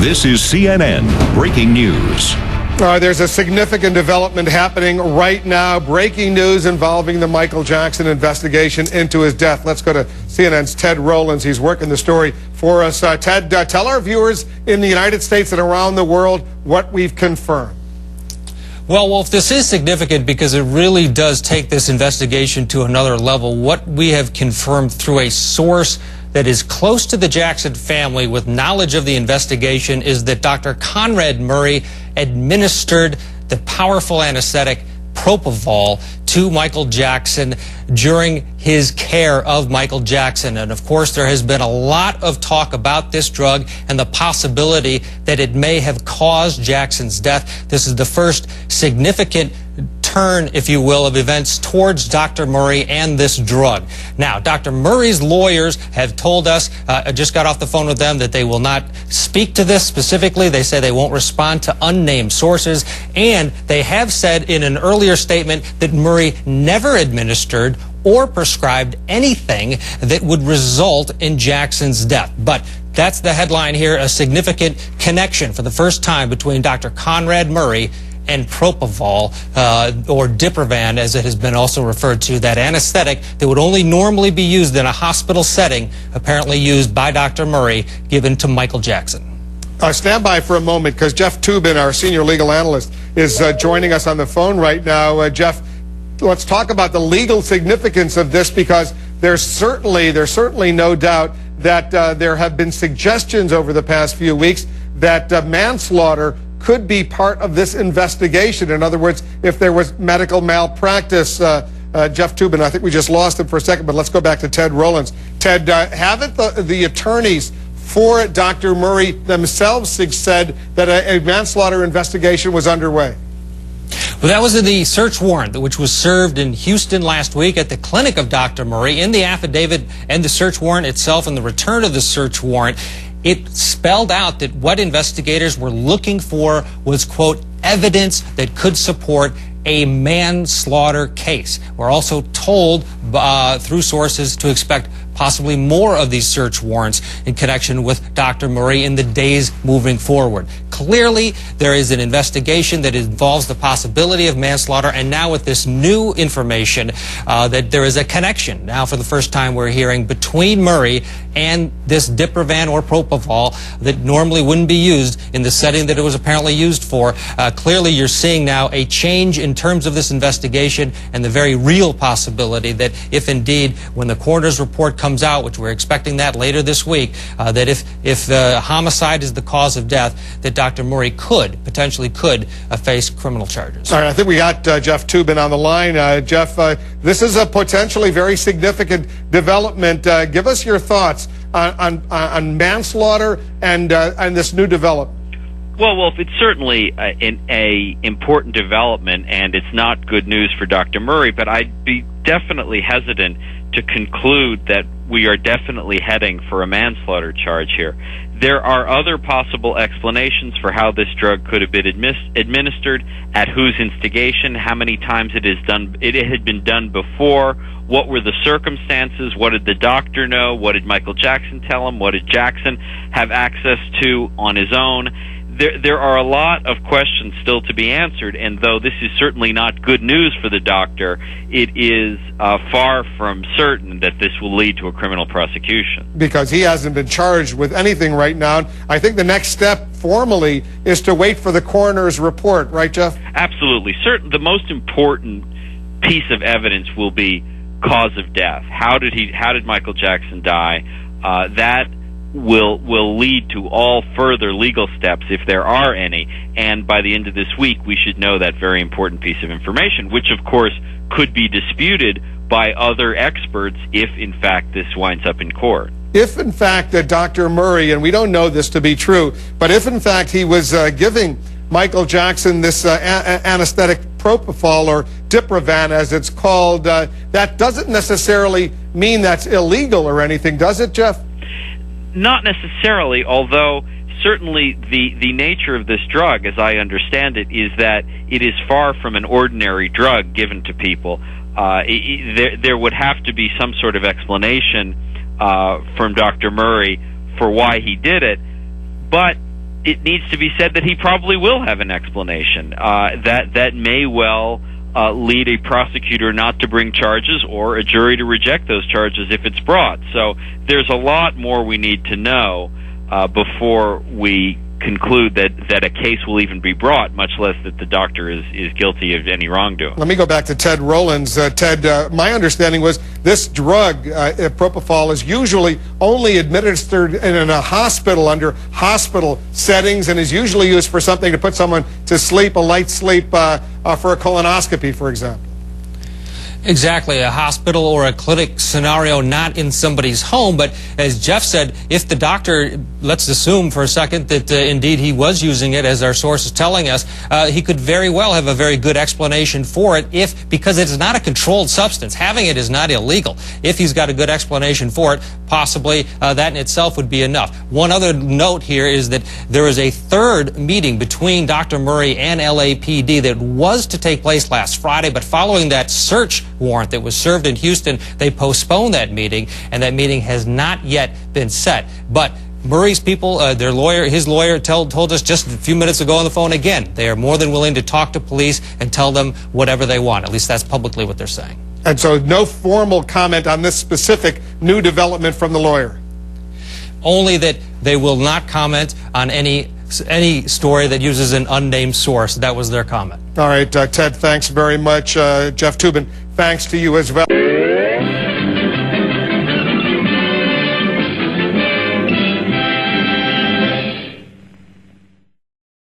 This is CNN Breaking News. There's a significant development happening right now. Breaking news involving the Michael Jackson investigation into his death. Let's go to CNN's Ted Rowlands. He's working the story for us. Ted, tell our viewers in the United States and around the world what we've confirmed. Well, Wolf, this is significant because it really does take this investigation to another level. What we have confirmed through a source that is close to the Jackson family with knowledge of the investigation is that Dr. Conrad Murray administered the powerful anesthetic propofol to Michael Jackson during his care of Michael Jackson. And of course, there has been a lot of talk about this drug and the possibility that it may have caused Jackson's death. This is the first significant turn, if you will, of events towards Dr. Murray and this drug. Now, Dr. Murray's lawyers have told us, I just got off the phone with them, that they will not speak to this specifically. They say they won't respond to unnamed sources. And they have said in an earlier statement that Murray never administered or prescribed anything that would result in Jackson's death. But that's the headline here, a significant connection for the first time between Dr. Conrad Murray and propofol, or Diprivan, as it has been also referred to, that anesthetic that would only normally be used in a hospital setting, apparently used by Dr. Murray, given to Michael Jackson. Stand by for a moment, because Jeff Toobin, our senior legal analyst, is joining us on the phone right now. Jeff, let's talk about the legal significance of this, because there's certainly no doubt that there have been suggestions over the past few weeks that manslaughter could be part of this investigation. In other words, if there was medical malpractice. Jeff Toobin, I think we just lost him for a second, but let's go back to Ted Rowlands. Ted, haven't the attorneys for Dr. Murray themselves said that a manslaughter investigation was underway? Well, that was in the search warrant, which was served in Houston last week at the clinic of Dr. Murray. In the affidavit and the search warrant itself and the return of the search warrant, it spelled out that what investigators were looking for was, quote, evidence that could support a manslaughter case. We're also told through sources to expect possibly more of these search warrants in connection with Dr. Murray in the days moving forward. Clearly, there is an investigation that involves the possibility of manslaughter, and now with this new information that there is a connection. Now, for the first time, we're hearing between Murray and this Diprivan or propofol that normally wouldn't be used in the setting that it was apparently used for. Clearly, you're seeing now a change in terms of this investigation and the very real possibility that if indeed, when the coroner's report comes out, which we're expecting that later this week, that if homicide is the cause of death, that Dr. Murray potentially could face criminal charges. All right, I think we got Jeff Toobin on the line. Jeff, this is a potentially very significant development. Give us your thoughts on manslaughter and this new development. Well, Wolf, it's certainly an important development, and it's not good news for Dr. Murray, but I'd be definitely hesitant to conclude that we are definitely heading for a manslaughter charge here. There are other possible explanations for how this drug could have been administered, at whose instigation, how many times it had been done before, what were the circumstances, what did the doctor know, what did Michael Jackson tell him, what did Jackson have access to on his own. There are a lot of questions still to be answered, and though this is certainly not good news for the doctor, it is far from certain that this will lead to a criminal prosecution. Because he hasn't been charged with anything right now. I think the next step formally is to wait for the coroner's report, right, Jeff? Absolutely. The most important piece of evidence will be cause of death. How did Michael Jackson die? That will lead to all further legal steps, if there are any, and by the end of this week we should know that very important piece of information, which of course could be disputed by other experts if in fact this winds up in court. If in fact that Dr. Murray, and we don't know this to be true, but if in fact he was giving Michael Jackson this anesthetic propofol, or Diprivan as it's called, that doesn't necessarily mean that's illegal or anything, does it, Jeff? Not necessarily, although certainly the nature of this drug, as I understand it, is that it is far from an ordinary drug given to people. There would have to be some sort of explanation from Dr. Murray for why he did it, but it needs to be said that he probably will have an explanation. That may well lead a prosecutor not to bring charges or a jury to reject those charges if it's brought. So there's a lot more we need to know before we conclude that a case will even be brought, much less that the doctor is guilty of any wrongdoing. Let me go back to Ted Rowlands. Ted, my understanding was this drug, propofol, is usually only administered in a hospital under hospital settings and is usually used for something to put someone to sleep, a light sleep for a colonoscopy, for example. Exactly, a hospital or a clinic scenario, not in somebody's home. But as Jeff said, if the doctor, let's assume for a second that indeed he was using it, as our source is telling us, he could very well have a very good explanation for it because it's not a controlled substance. Having it is not illegal. If he's got a good explanation for it, possibly that in itself would be enough. One other note here is that there is a third meeting between Dr. Murray and LAPD that was to take place last Friday, but following that search warrant that was served in Houston, they postponed that meeting, and that meeting has not yet been set. But Murray's people, his lawyer told us just a few minutes ago on the phone again, they are more than willing to talk to police and tell them whatever they want. At least that's publicly what they're saying. And so no formal comment on this specific new development from the lawyer? Only that they will not comment on any story that uses an unnamed source. That was their comment. All right, Ted, thanks very much. Jeff Toobin, thanks to you as well.